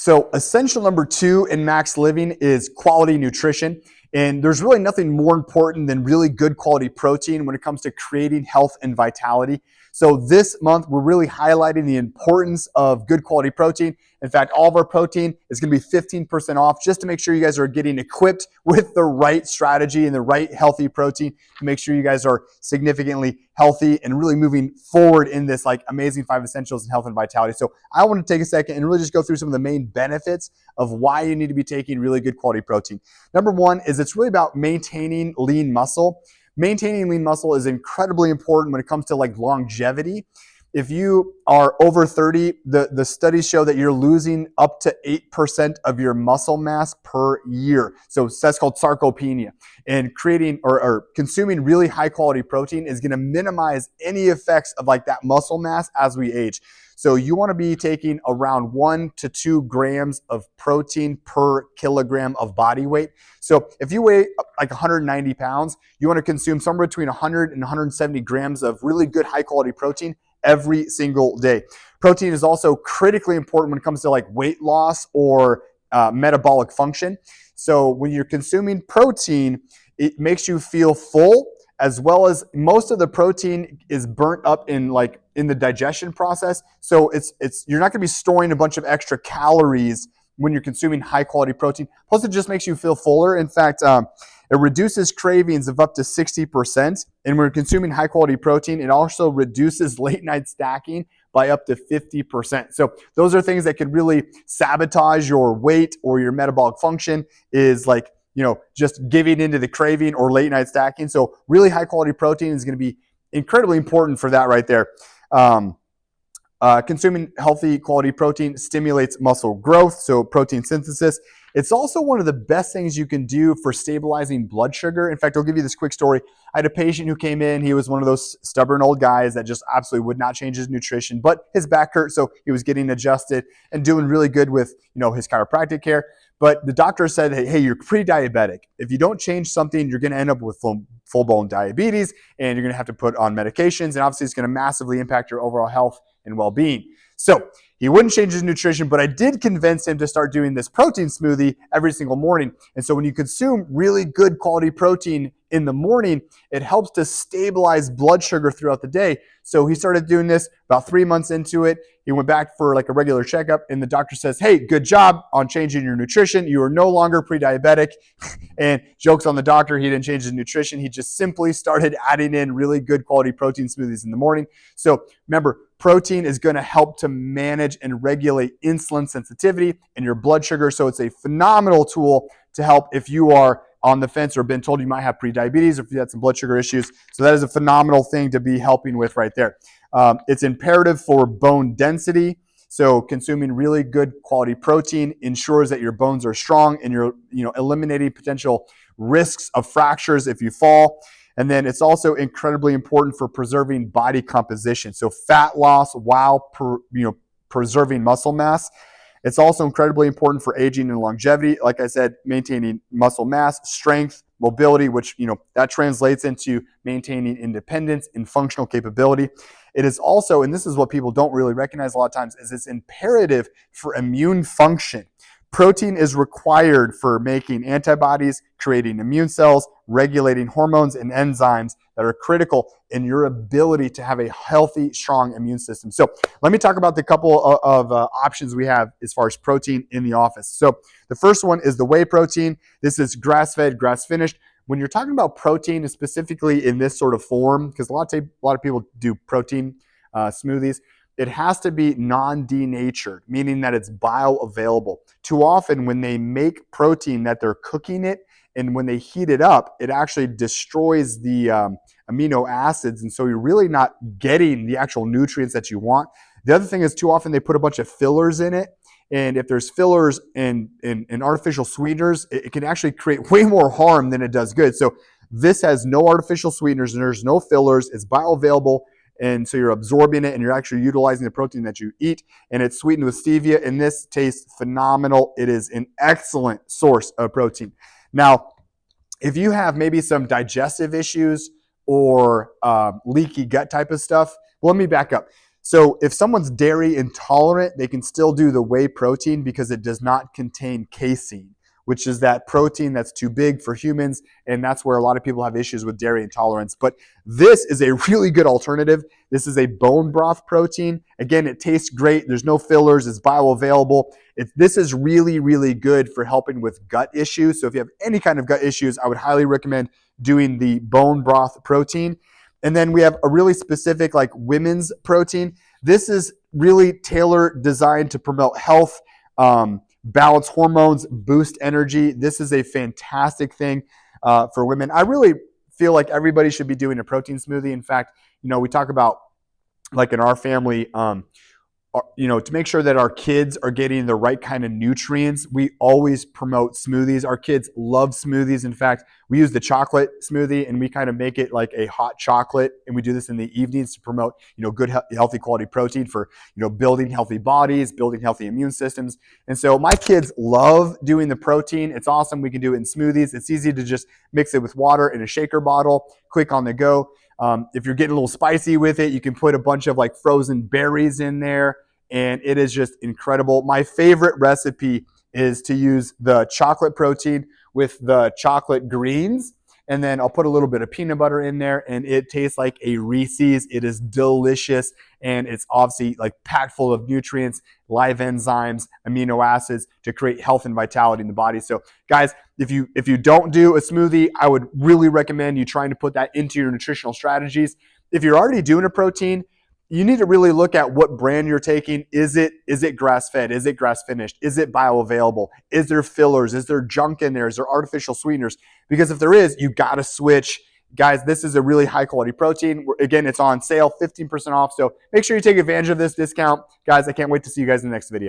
So essential number 2 in max living is quality nutrition. And there's really nothing more important than really good quality protein when it comes to creating health and vitality. So this month, we're really highlighting the importance of good quality protein. In fact, all of our protein is going to be 15% off just to make sure you guys are getting equipped with the right strategy and the right healthy protein to make sure you guys are significantly healthy and really moving forward in this like amazing 5 essentials in health and vitality. So I want to take a second and really just go through some of the main benefits of why you need to be taking really good quality protein. Number 1 is it's really about maintaining lean muscle. Maintaining lean muscle is incredibly important when it comes to like longevity. If you are over 30, the studies show that you're losing up to 8% of your muscle mass per year. So that's called sarcopenia. And creating or consuming really high quality protein is going to minimize any effects of like that muscle mass as we age. So you want to be taking around 1 to 2 grams of protein per kilogram of body weight. So if you weigh like 190 pounds, you want to consume somewhere between 100 and 170 grams of really good high quality protein every single day. Protein is also critically important when it comes to like weight loss or metabolic function. So when you're consuming protein, it makes you feel full, as well as most of the protein is burnt up in the digestion process. So it's you're not going to be storing a bunch of extra calories when you're consuming high quality protein. Plus, it just makes you feel fuller. In fact, it reduces cravings of up to 60%. And when you're consuming high quality protein, it also reduces late night stacking by up to 50%. So those are things that could really sabotage your weight or your metabolic function, is like, just giving into the craving or late night stacking. So really high quality protein is going to be incredibly important for that right there. Consuming healthy quality protein stimulates muscle growth, so protein synthesis. It's also one of the best things you can do for stabilizing blood sugar. In fact, I'll give you this quick story. I had a patient who came in. He was one of those stubborn old guys that just absolutely would not change his nutrition, but his back hurt, so he was getting adjusted and doing really good with his chiropractic care. But the doctor said, hey, you're pre-diabetic. If you don't change something, you're going to end up with full-blown diabetes, and you're going to have to put on medications, and obviously it's going to massively impact your overall health and well-being. So he wouldn't change his nutrition, but I did convince him to start doing this protein smoothie every single morning. And so when you consume really good quality protein in the morning, it helps to stabilize blood sugar throughout the day. So he started doing this about 3 months into it. He went back for like a regular checkup, and the doctor says, hey, good job on changing your nutrition. You are no longer pre-diabetic. And jokes on the doctor, he didn't change his nutrition. He just simply started adding in really good quality protein smoothies in the morning. So remember, protein is going to help to manage and regulate insulin sensitivity and your blood sugar. So it's a phenomenal tool to help if you are on the fence or been told you might have prediabetes or if you had some blood sugar issues. So that is a phenomenal thing to be helping with right there. It's imperative for bone density. So consuming really good quality protein ensures that your bones are strong and you're eliminating potential risks of fractures if you fall. And then it's also incredibly important for preserving body composition. So fat loss while preserving muscle mass. It's also incredibly important for aging and longevity. Like I said, maintaining muscle mass, strength, mobility, which that translates into maintaining independence and functional capability. It is also, and this is what people don't really recognize a lot of times, is it's imperative for immune function. Protein is required for making antibodies, creating immune cells, regulating hormones and enzymes that are critical in your ability to have a healthy, strong immune system. So let me talk about the couple of options we have as far as protein in the office. So the first one is the whey protein. This is grass-fed, grass-finished. When you're talking about protein, specifically in this sort of form, because a lot of people do protein smoothies, it has to be non-denatured, meaning that it's bioavailable. Too often when they make protein that they're cooking it, and when they heat it up, it actually destroys the amino acids, and so you're really not getting the actual nutrients that you want. The other thing is too often they put a bunch of fillers in it, and if there's fillers and artificial sweeteners, it can actually create way more harm than it does good. So this has no artificial sweeteners, and there's no fillers. It's bioavailable. And so you're absorbing it and you're actually utilizing the protein that you eat. And it's sweetened with stevia, and this tastes phenomenal. It is an excellent source of protein. Now, if you have maybe some digestive issues or leaky gut type of stuff, well, let me back up. So if someone's dairy intolerant, they can still do the whey protein because it does not contain casein, which is that protein that's too big for humans. And that's where a lot of people have issues with dairy intolerance. But this is a really good alternative. This is a bone broth protein. Again, it tastes great. There's no fillers. It's bioavailable. This is really, really good for helping with gut issues. So if you have any kind of gut issues, I would highly recommend doing the bone broth protein. And then we have a really specific like women's protein. This is really tailored, designed to promote health, balance hormones, boost energy. This is a fantastic thing for women. I really feel like everybody should be doing a protein smoothie. In fact, we talk about like in our family, to make sure that our kids are getting the right kind of nutrients, we always promote smoothies. Our kids love smoothies. In fact, we use the chocolate smoothie and we kind of make it like a hot chocolate. And we do this in the evenings to promote, good, healthy quality protein for, building healthy bodies, building healthy immune systems. And so my kids love doing the protein. It's awesome. We can do it in smoothies. It's easy to just mix it with water in a shaker bottle, quick on the go. If you're getting a little spicy with it, you can put a bunch of like frozen berries in there, and it is just incredible. My favorite recipe is to use the chocolate protein with the chocolate greens, and then I'll put a little bit of peanut butter in there, and it tastes like a Reese's. It is delicious, and it's obviously like packed full of nutrients, live enzymes, amino acids to create health and vitality in the body. So guys, if you don't do a smoothie, I would really recommend you trying to put that into your nutritional strategies. If you're already doing a protein, you need to really look at what brand you're taking. Is it grass-fed? Is it grass-finished? Is it bioavailable? Is there fillers? Is there junk in there? Is there artificial sweeteners? Because if there is, you got to switch. Guys, this is a really high-quality protein. Again, it's on sale, 15% off. So make sure you take advantage of this discount. Guys, I can't wait to see you guys in the next video.